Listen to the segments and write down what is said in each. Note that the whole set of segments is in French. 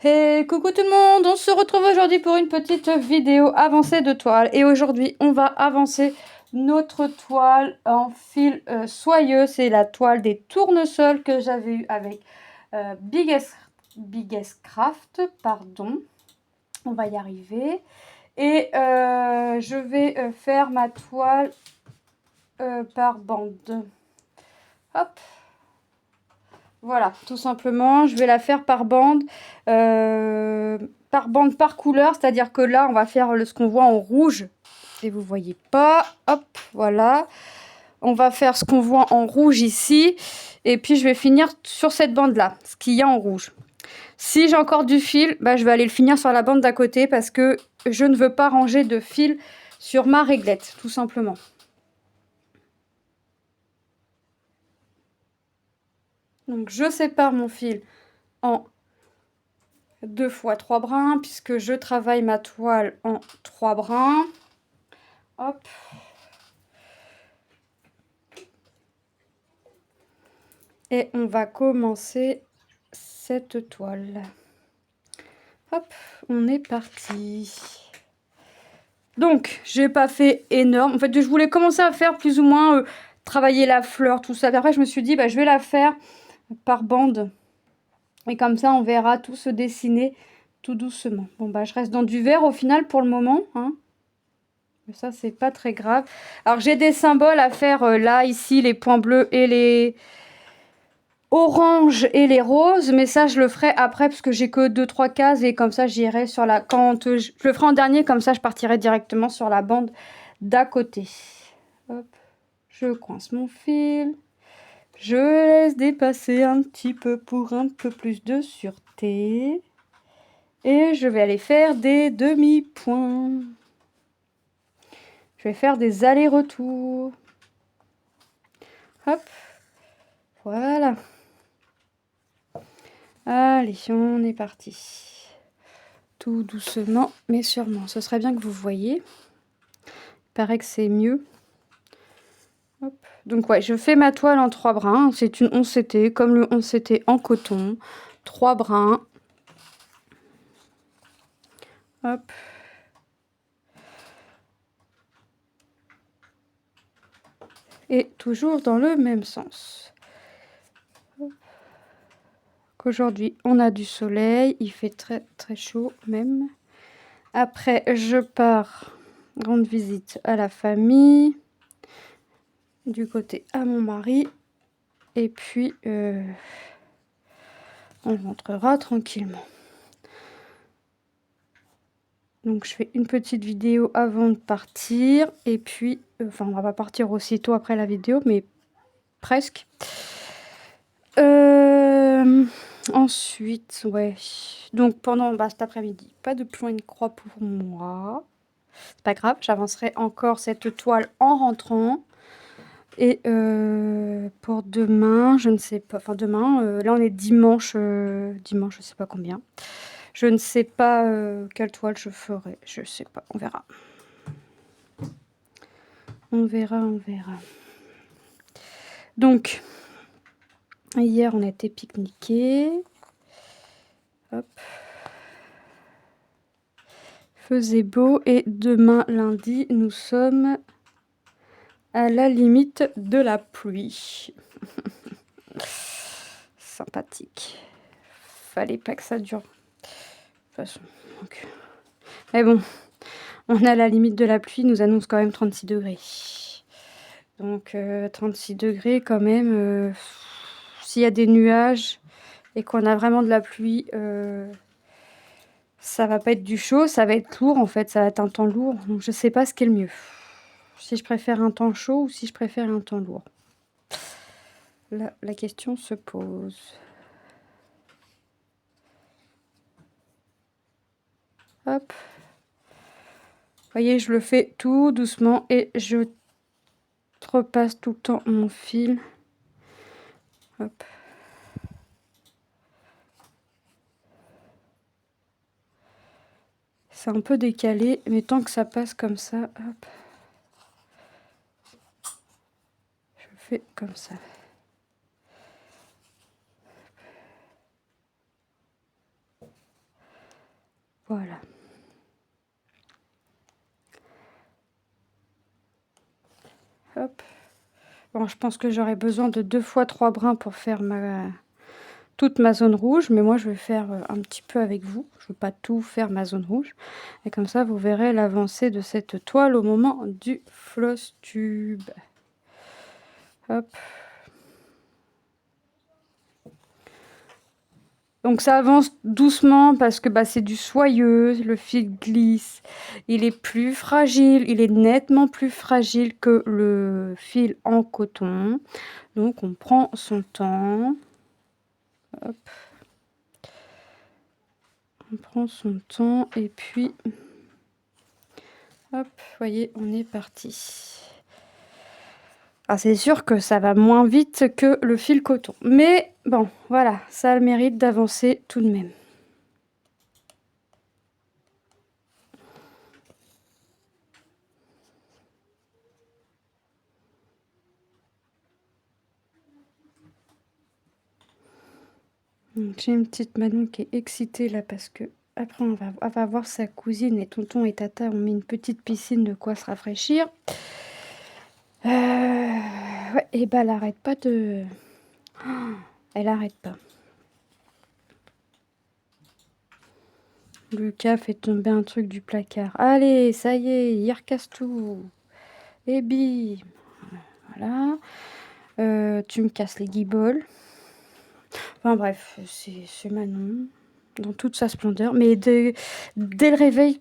Hey, coucou tout le monde, on se retrouve aujourd'hui pour une petite vidéo avancée de toile. Et aujourd'hui, on va avancer notre toile en fil soyeux. C'est la toile des tournesols que j'avais eu avec Biggest Craft, pardon. On va y arriver. Et je vais faire ma toile par bande. Hop. Voilà, tout simplement, je vais la faire par bande par couleur, c'est-à-dire que là, on va faire ce qu'on voit en rouge. Et vous voyez pas, hop, voilà. On va faire ce qu'on voit en rouge ici, et puis je vais finir sur cette bande-là, ce qu'il y a en rouge. Si j'ai encore du fil, bah, je vais aller le finir sur la bande d'à côté, parce que je ne veux pas ranger de fil sur ma réglette, tout simplement. Donc je sépare mon fil en 2 fois 3 brins, puisque je travaille ma toile en 3 brins. Hop. Et on va commencer cette toile. Hop, on est parti. Donc, j'ai pas fait énorme. En fait, je voulais commencer à faire plus ou moins travailler la fleur, tout ça. Et après, je me suis dit, bah, je vais la faire par bande. Et comme ça, on verra tout se dessiner tout doucement. Bon, bah, je reste dans du vert au final pour le moment, hein. Mais ça, c'est pas très grave. Alors, j'ai des symboles à faire là, ici, les points bleus et les oranges et les roses. Mais ça, je le ferai après parce que j'ai que 2-3 cases. Et comme ça, j'irai sur la... Quand je le ferai en dernier, comme ça, je partirai directement sur la bande d'à côté. Hop, je coince mon fil. Je laisse dépasser un petit peu pour un peu plus de sûreté. Et je vais aller faire des demi-points. Je vais faire des allers-retours. Hop. Voilà. Allez, on est parti. Tout doucement, mais sûrement. Ce serait bien que vous voyez. Il paraît que c'est mieux. Hop. Donc ouais, je fais ma toile en 3 brins. C'est une 11 CT, comme le 11 CT en coton. 3 brins. Hop. Et toujours dans le même sens. Aujourd'hui, on a du soleil. Il fait très très chaud même. Après, je pars rendre visite à la famille. Du côté à mon mari. Et puis, on rentrera tranquillement. Donc, je fais une petite vidéo avant de partir. Et puis, enfin, on va pas partir aussitôt après la vidéo, mais presque. Ensuite, ouais. Donc, pendant cet après-midi, pas de point de croix pour moi. C'est pas grave, j'avancerai encore cette toile en rentrant. Et pour demain, je ne sais pas. Enfin, demain, là, on est dimanche. Dimanche, je sais pas combien. Je ne sais pas quelle toile je ferai. Je sais pas. On verra. On verra, on verra. Donc, hier, on a été pique-niquer. Hop. Faisait beau. Et demain, lundi, nous sommes à la limite de la pluie. Sympathique. Fallait pas que ça dure. De toute façon. Donc... Mais bon, on est à la limite de la pluie, nous annonce quand même 36 degrés. Donc 36 degrés quand même. S'il y a des nuages et qu'on a vraiment de la pluie, ça va pas être du chaud, ça va être lourd en fait, ça va être un temps lourd. Donc je sais pas ce qui est le mieux. Si je préfère un temps chaud ou si je préfère un temps lourd. Là, la question se pose. Hop. Vous voyez, je le fais tout doucement et je repasse tout le temps mon fil. Hop. C'est un peu décalé, mais tant que ça passe comme ça, hop. Je fais comme ça. Voilà. Hop. Bon, je pense que j'aurai besoin de 2 fois 3 brins pour faire toute ma zone rouge, mais moi je vais faire un petit peu avec vous. Je ne veux pas tout faire ma zone rouge. Et comme ça, vous verrez l'avancée de cette toile au moment du floss tube. Hop. Donc ça avance doucement parce que c'est du soyeux, le fil glisse, il est plus fragile, il est nettement plus fragile que le fil en coton. Donc on prend son temps. Hop. On prend son temps et puis hop, voyez, on est parti. Alors c'est sûr que ça va moins vite que le fil coton. Mais bon, voilà, ça a le mérite d'avancer tout de même. J'ai une petite Manon qui est excitée là parce que après on va voir sa cousine et tonton et tata ont mis une petite piscine de quoi se rafraîchir. Ouais, et elle arrête pas de... Elle arrête pas. Lucas fait tomber un truc du placard. Allez, ça y est, il recasse tout. Et bim. Voilà. Tu me casses les guibolles. Enfin bref, c'est Manon dans toute sa splendeur. Mais dès le réveil,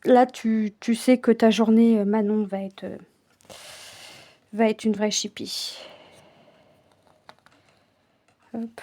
là, tu sais que ta journée, Manon, va être une vraie chipie. Hop.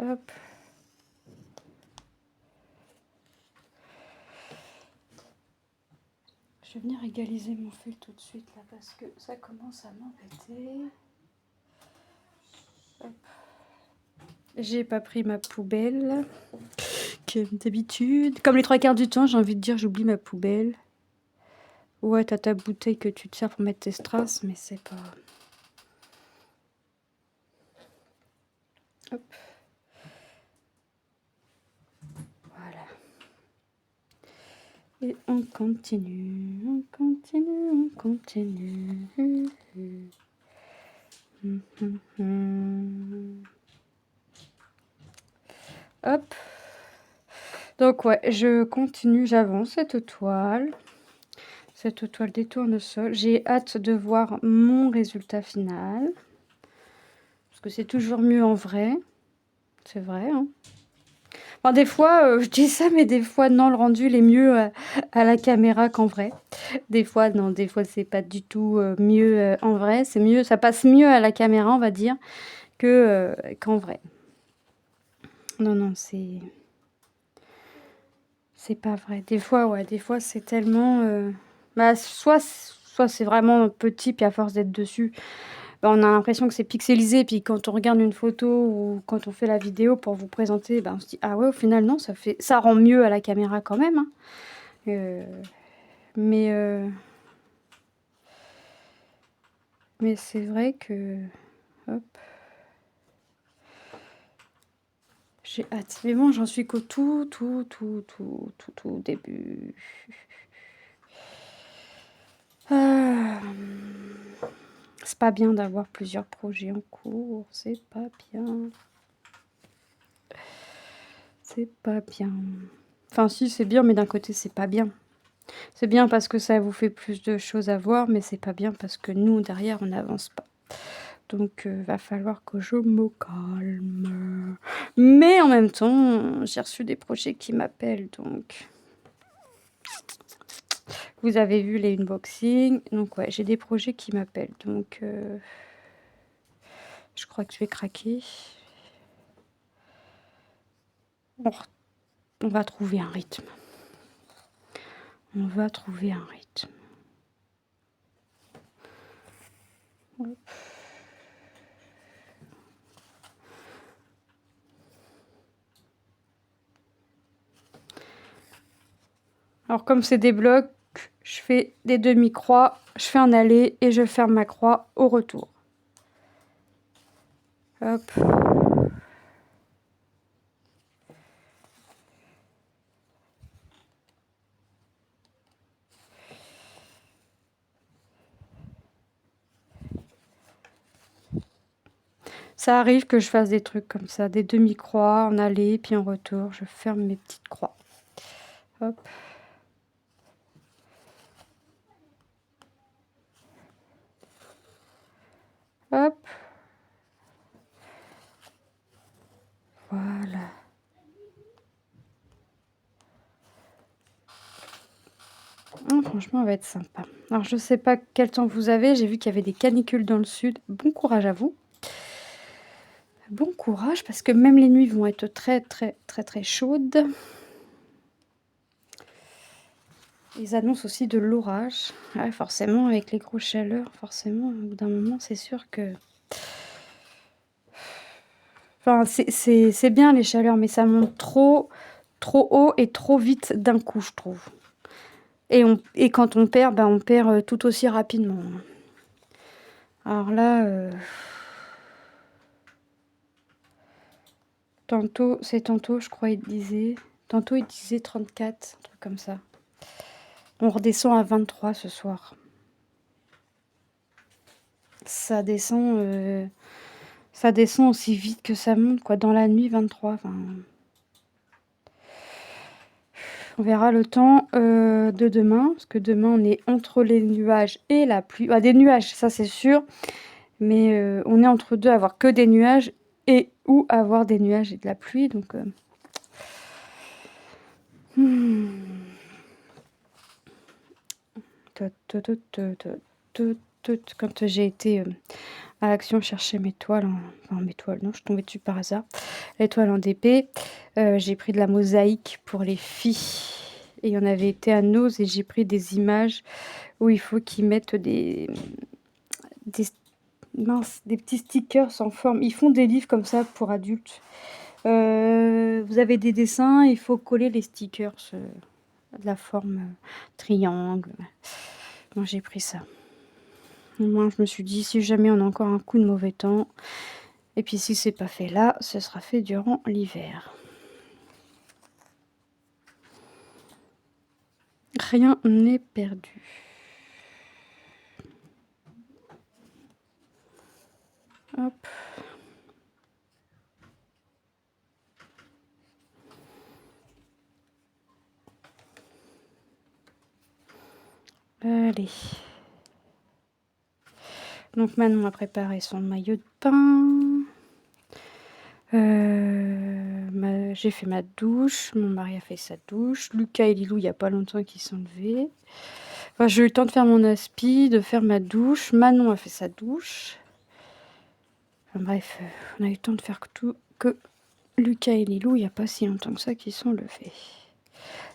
Hop. Je vais venir égaliser mon fil tout de suite là parce que ça commence à m'embêter. J'ai pas pris ma poubelle, comme d'habitude. Comme les 3/4 du temps, j'ai envie de dire, j'oublie ma poubelle. Ouais, t'as ta bouteille que tu te sers pour mettre tes strass, mais c'est pas... Hop. Voilà. Et on continue, on continue, on continue. Hop. Donc ouais, je continue, j'avance cette toile des tournesols. J'ai hâte de voir mon résultat final. Parce que c'est toujours mieux en vrai. C'est vrai, hein. Enfin, des fois, je dis ça, mais des fois, non, le rendu, il est mieux à la caméra qu'en vrai. Des fois, non, des fois, c'est pas du tout mieux en vrai. C'est mieux, ça passe mieux à la caméra, on va dire, qu'en vrai. Non, non, c'est pas vrai. Des fois, ouais, des fois, c'est tellement... soit c'est vraiment petit, puis à force d'être dessus, on a l'impression que c'est pixelisé, puis quand on regarde une photo ou quand on fait la vidéo pour vous présenter, on se dit ah ouais, au final non, ça rend mieux à la caméra quand même, hein. Mais c'est vrai que hop, j'ai hâte. Mais bon, j'en suis qu'au tout début. C'est pas bien d'avoir plusieurs projets en cours, c'est pas bien. C'est pas bien. Enfin si, c'est bien, mais d'un côté, c'est pas bien. C'est bien parce que ça vous fait plus de choses à voir, mais c'est pas bien parce que nous, derrière, on n'avance pas. Donc, va falloir que je me calme. Mais en même temps, j'ai reçu des projets qui m'appellent, donc... Vous avez vu les unboxings. Donc, ouais, j'ai des projets qui m'appellent. Donc, je crois que je vais craquer. On va trouver un rythme. On va trouver un rythme. Hop. Alors comme c'est des blocs, je fais des demi-croix, je fais un aller et je ferme ma croix au retour. Hop. Ça arrive que je fasse des trucs comme ça, des demi-croix en aller, puis en retour, je ferme mes petites croix. Hop. Hop. Voilà. Franchement, elle va être sympa. Alors, je sais pas quel temps vous avez. J'ai vu qu'il y avait des canicules dans le sud. Bon courage à vous. Bon courage, parce que même les nuits vont être très, très, très, très chaudes. Ils annoncent aussi de l'orage. Ouais, forcément, avec les grosses chaleurs, forcément, au bout d'un moment, c'est sûr que... Enfin, c'est bien les chaleurs, mais ça monte trop haut et trop vite d'un coup, je trouve. Et quand on perd, on perd tout aussi rapidement. Alors là, tantôt, je crois, il disait... Tantôt, il disait 34, un truc comme ça. On redescend à 23 ce soir. Ça descend aussi vite que ça monte, quoi. Dans la nuit, 23. Enfin... On verra le temps de demain, parce que demain, on est entre les nuages et la pluie. Des nuages, ça c'est sûr, mais on est entre deux, avoir que des nuages et ou avoir des nuages et de la pluie. Donc, quand j'ai été à Action chercher mes toiles, enfin mes toiles, non, je suis tombée dessus par hasard, les toiles en DP, j'ai pris de la mosaïque pour les filles. Et on avait été à Nose et j'ai pris des images où il faut qu'ils mettent des petits stickers en forme. Ils font des livres comme ça pour adultes. Vous avez des dessins, il faut coller les stickers de la forme triangle. Moi, j'ai pris ça. Moi, je me suis dit, si jamais on a encore un coup de mauvais temps, et puis si c'est pas fait là, ce sera fait durant l'hiver. Rien n'est perdu. Hop. Allez. Donc Manon a préparé son maillot de bain. J'ai fait ma douche. Mon mari a fait sa douche. Lucas et Lilou, il n'y a pas longtemps qu'ils sont levés. Enfin, j'ai eu le temps de faire mon aspi, de faire ma douche. Manon a fait sa douche. Enfin, bref, on a eu le temps de faire tout que Lucas et Lilou, il n'y a pas si longtemps que ça qu'ils sont levés.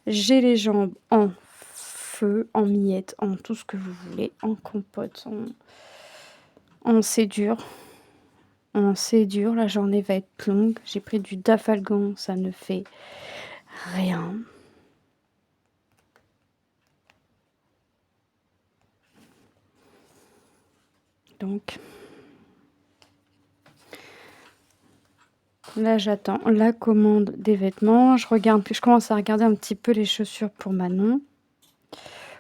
J'ai les jambes en feu, en miettes, en tout ce que vous voulez, en compote, en cédure. La journée va être longue. J'ai pris du Dafalgan, ça ne fait rien. Donc, là, j'attends la commande des vêtements. Je commence à regarder un petit peu les chaussures pour Manon.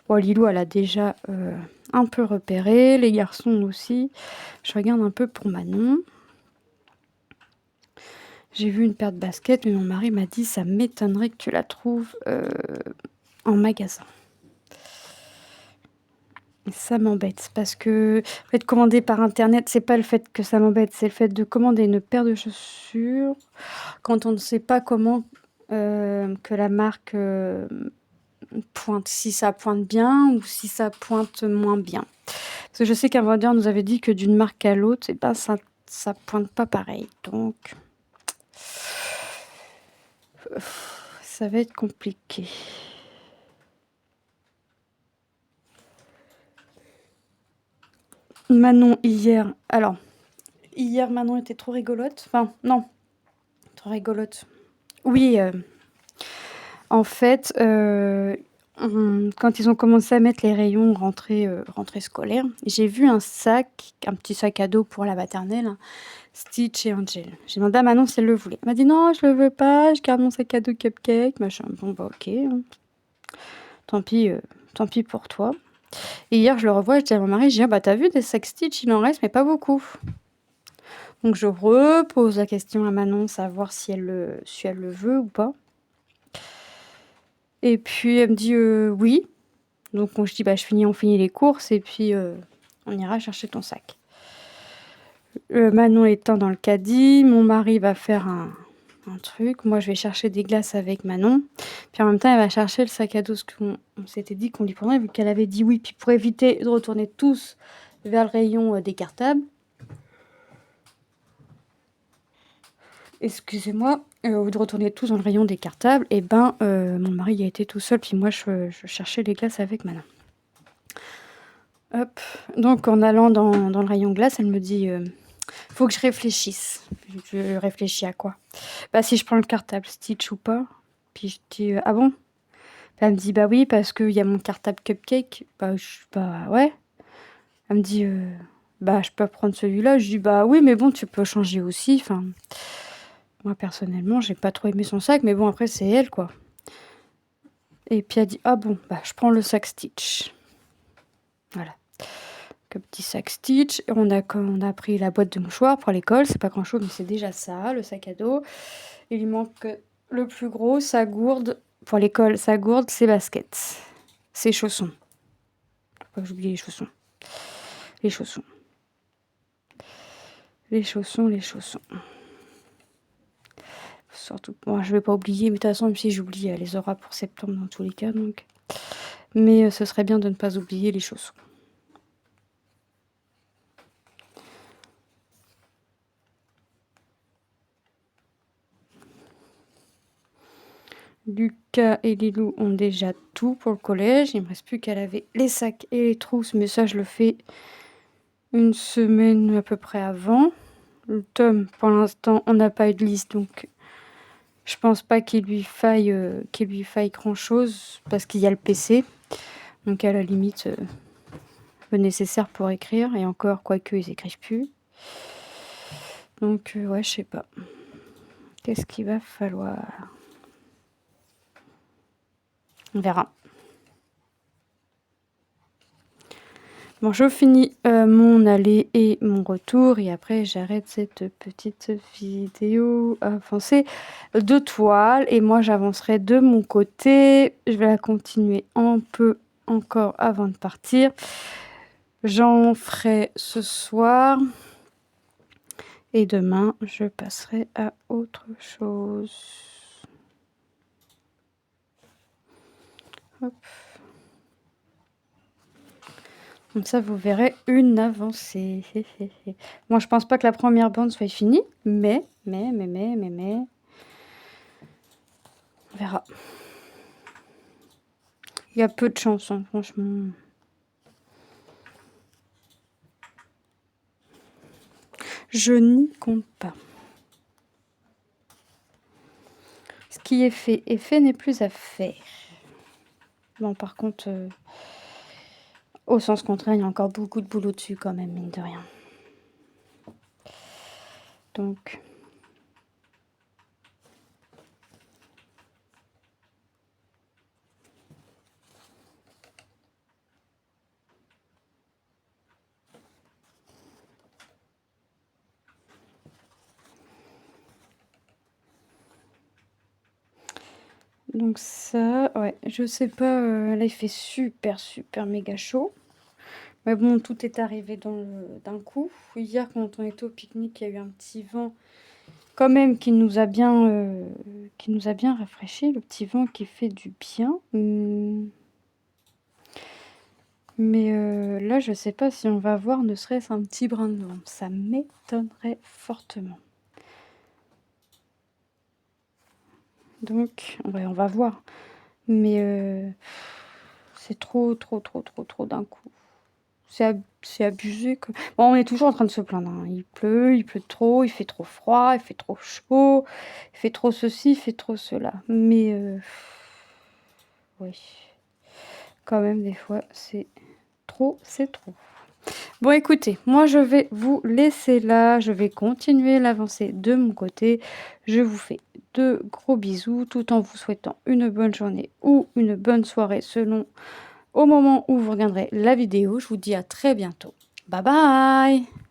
Bon, Lilou, elle a déjà un peu repéré. Les garçons aussi. Je regarde un peu pour Manon. J'ai vu une paire de baskets, mais mon mari m'a dit ça m'étonnerait que tu la trouves en magasin. Et ça m'embête parce que en fait, commander par internet, c'est pas le fait que ça m'embête, c'est le fait de commander une paire de chaussures quand on ne sait pas comment que la marque pointe, si ça pointe bien ou si ça pointe moins bien. Parce que je sais qu'un vendeur nous avait dit que d'une marque à l'autre, c'est pas ça pointe pas pareil. Donc ça va être compliqué. Manon, hier... Alors, hier, Manon était trop rigolote. Enfin, non. Trop rigolote. Oui, en fait, quand ils ont commencé à mettre les rayons rentrée scolaire, j'ai vu un petit sac à dos pour la maternelle, hein, Stitch et Angel. J'ai demandé à Manon si elle le voulait. Elle m'a dit: «Non, je le veux pas, je garde mon sac à dos Cupcake, machin». Bon, bah, OK, hein. Tant pis pour toi. Et hier, je le revois, je dis à mon mari, je dis: «Ah bah, tu vu des sacs Stitch, il en reste, mais pas beaucoup». Donc je repose la question à Manon, savoir si elle le veut ou pas. Et puis elle me dit: «Oui». Donc je dis: «Bah, on finit les courses et puis on ira chercher ton sac». Manon étant dans le caddie, mon mari va faire un truc. Moi, je vais chercher des glaces avec Manon. Puis en même temps, elle va chercher le sac à dos, ce qu'on s'était dit qu'on lui prendrait, vu qu'elle avait dit oui. Puis pour éviter de retourner tous vers le rayon des cartables, excusez-moi, de retourner tous dans le rayon des cartables, et ben, mon mari a été tout seul, puis moi, je cherchais les glaces avec Manon. Hop. Donc en allant dans le rayon glace, elle me dit: «Faut que je réfléchisse». Je réfléchis à quoi? Bah, si je prends le cartable Stitch ou pas. Puis je dis: «Ah bon?» Elle me dit: «Bah oui, parce qu'il y a mon cartable Cupcake». Bah ouais. Elle me dit: «Bah, je peux prendre celui-là». Je dis: «Bah oui, mais bon, tu peux changer aussi». Enfin, moi personnellement, j'ai pas trop aimé son sac, mais bon, après c'est elle, quoi. Et puis elle dit: «Ah bon, bah je prends le sac Stitch». Voilà. Un petit sac Stitch. On a pris la boîte de mouchoirs pour l'école. C'est pas grand-chose, mais c'est déjà ça, le sac à dos. Il lui manque le plus gros, sa gourde. Pour l'école, sa gourde, ses baskets. Ses chaussons. Faut pas que j'oublie les chaussons. Les chaussons. Les chaussons. Surtout, bon, je vais pas oublier, mais de toute façon, même si j'oublie, elle les aura pour septembre dans tous les cas, donc. Mais ce serait bien de ne pas oublier les chaussons. Lucas et Lilou ont déjà tout pour le collège. Il me reste plus qu'à laver les sacs et les trousses, mais ça, je le fais une semaine à peu près avant. Le Tom, pour l'instant, on n'a pas eu de liste, donc je pense pas qu'il lui faille grand-chose, parce qu'il y a le PC. Donc à la limite, le nécessaire pour écrire, et encore, quoique, ils écrivent plus. Donc ouais, je sais pas. Qu'est-ce qu'il va falloir? On verra. Bon, je finis mon aller et mon retour, et après j'arrête cette petite vidéo avancée de toile, et moi j'avancerai de mon côté. Je vais la continuer un peu encore avant de partir. J'en ferai ce soir, et demain je passerai à autre chose. Hop. Comme ça, vous verrez une avancée. Moi, je pense pas que la première bande soit finie, mais, on verra. Il y a peu de chance, hein, franchement. Je n'y compte pas. Ce qui est fait n'est plus à faire. Bon, par contre, au sens contraire, il y a encore beaucoup de boulot dessus quand même, mine de rien. Donc... Donc ça, ouais, je sais pas, là il fait super méga chaud. Mais bon, tout est arrivé d'un coup. Hier, quand on était au pique-nique, il y a eu un petit vent quand même qui nous a bien rafraîchi, le petit vent qui fait du bien. Mais là, je sais pas si on va voir ne serait-ce un petit brin de vent. Ça m'étonnerait fortement. Donc, ouais, on va voir. Mais c'est trop d'un coup. C'est abusé. Bon, on est toujours en train de se plaindre, hein. Il pleut trop, il fait trop froid, il fait trop chaud, il fait trop ceci, il fait trop cela. Mais oui. Quand même, des fois, c'est trop, c'est trop. Bon, écoutez, moi, je vais vous laisser là. Je vais continuer l'avancée de mon côté. Je vous fais de gros bisous tout en vous souhaitant une bonne journée ou une bonne soirée selon au moment où vous regarderez la vidéo. Je vous dis à très bientôt. Bye bye!